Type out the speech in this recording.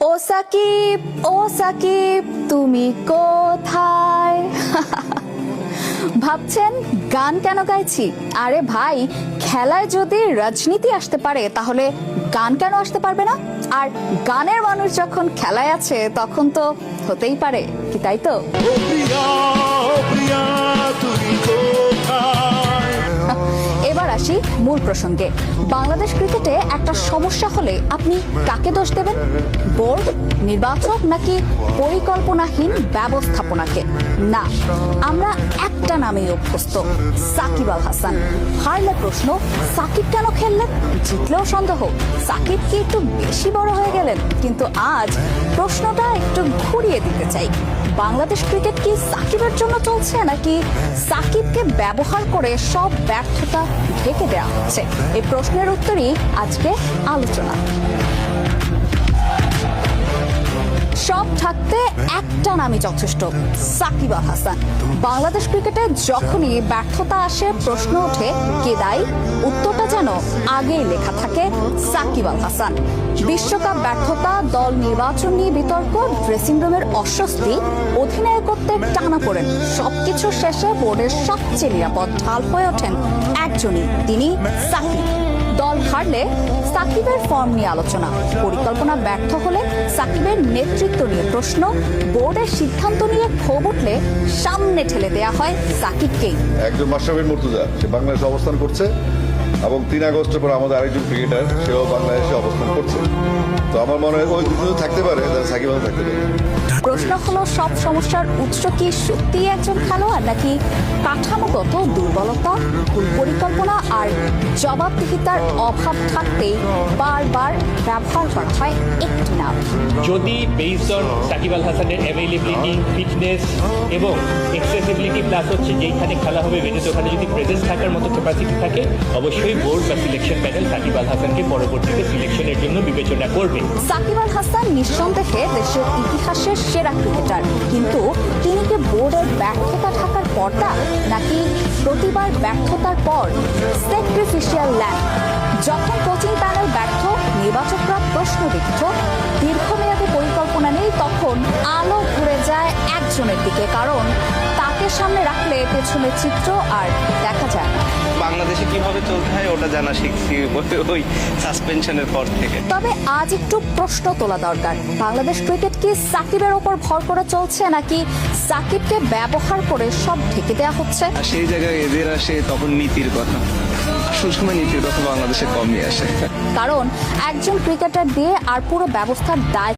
ও সাকিব, ও সাকিব, তুমি কোথায়? ভাবছেন গান কেন গাইছি? আরে ভাই, খেলায় যদি রাজনীতি আসতে পারে তাহলে গান কেন আসতে পারবে না? আর গানের মানুষ যখন খেলায় আছে তখন তো হতেই পারে, কি তাই তো? এবার আসি মূল প্রসঙ্গে। বাংলাদেশ ক্রিকেটে একটা সমস্যা হলে আপনি কাকে দোষ দেবেন? বোর্ড, নির্বাচক, নাকি পরিকল্পনাহীন ব্যবস্থাপনাকে? না, আমরা একটা নামেই অভ্যস্ত, সাকিব আল হাসান। হারলে প্রশ্ন, সাকিব কেন খেললেন? জিতলেও সন্দেহ, সাকিব কি একটু বেশি বড় হয়ে গেলেন? কিন্তু আজ প্রশ্নটা একটু ঘুরিয়ে দিতে চাই। বাংলাদেশ ক্রিকেট কি সাকিবের জন্য চলছে, নাকি সাকিবকে ব্যবহার করে সব ব্যর্থতা ঢেকে দেওয়া হচ্ছে? এই প্রশ্নের উত্তরই আজকে আলোচনা। সব থাকতে একটা নামই যথেষ্ট, সাকিব আল হাসান। বাংলাদেশ ক্রিকেটে যখনই ব্যর্থতা আসে প্রশ্ন ওঠে কে দায়ী? উত্তরটা যেন আগেই লেখা থাকে, সাকিব আল হাসান। বিশ্বকাপ ব্যর্থতা, দল নির্বাচন নিয়ে বিতর্ক, ড্রেসিং রুমের অস্বস্তি, অধিনায়কত্বের টানাপোড়েন, সবকিছু শেষে বোর্ডের সবচেয়ে নিরাপদ ঢাল হয়ে ওঠেন একজনই, তিনি সাকিব। দল হারলে সাকিবের ফর্ম নিয়ে আলোচনা, পরিকল্পনা ব্যর্থ হলে সাকিবের নেতৃত্ব নিয়ে প্রশ্ন, বোর্ডের সিদ্ধান্ত নিয়ে ক্ষোভ উঠলে সামনে ঠেলে দেয়া হয় সাকিবকেই। একজন মাশরাফি মুর্তজা, সে বাংলাদেশে অবস্থান করছে এবং 3 আগস্টের পর আমাদের আরেকজন ক্রিকেটার, সেও বাংলাদেশে অবস্থান করছে। তো আমার মনে হয় ওই দুটো থাকতে পারে, সাকিব আল থাকতে পারে। প্রশ্ন হলো, সব সমস্যার উৎস কি সত্যি একজন খেলোয়াড়, নাকি কাঠামোগত দুর্বলতা, ভুল পরিকল্পনা আর জবাবদিহিতার অভাব থাকতেই বারবার ব্যবহার করা হয় একটি নাম? যদি বেসড অন সাকিব আল হাসানের অ্যাভেলেবিলিটি, ফিটনেস এবং এক্সেসিবিলিটি প্লাস হচ্ছে যেইখানে খেলা হবে ভেন্যুতে ওখানে যদি প্রেজেন্স থাকার মতো ক্যাপাসিটি থাকে, অবশ্যই বোর্ড বা সিলেকশন প্যানেল সাকিব আল হাসানকে পরবর্তীতে সিলেকশনের জন্য বিবেচনা করবে। সাকিব আল হাসান নিঃসন্দেহে দেশের ইতিহাসের সেরা ক্রিকেটার, কিন্তু তিনি কি বোর্ডের ব্যর্থতা ঢাকার পর্দা, নাকি প্রতিবার ব্যর্থতার পর স্যাক্রিফিশিয়াল ল্যাম্প? যখন কোচিং প্যানেল ব্যর্থ, নির্বাচকরা প্রশ্নবিদ্ধ, দীর্ঘমেয়াদী পরিকল্পনা নেই, তখন আলো ঘুরে যায় একজনের দিকে, কারণ তাকে সামনে রাখলে পেছনের চিত্র আর দেখা যায় না। বাংলাদেশে কিভাবে চলতে হয় ওটা জানা শিখছি ওই সাসপেনশনের পর থেকে। তবে আজ একটু প্রশ্ন তোলা দরকার, বাংলাদেশ ক্রিকেট কি সাকিবের ওপর ভর করে চলছে, নাকি সাকিবকে ব্যবহার করে সব ঢেকে দেওয়া হচ্ছে? আর সেই জায়গায় এদের আসে তখন নীতির কথা, আসল সময় নীতির কথা বাংলাদেশে কমই আসে। কারণ একজন ক্রিকেটার দিয়ে আর পুরো ব্যবস্থার দায়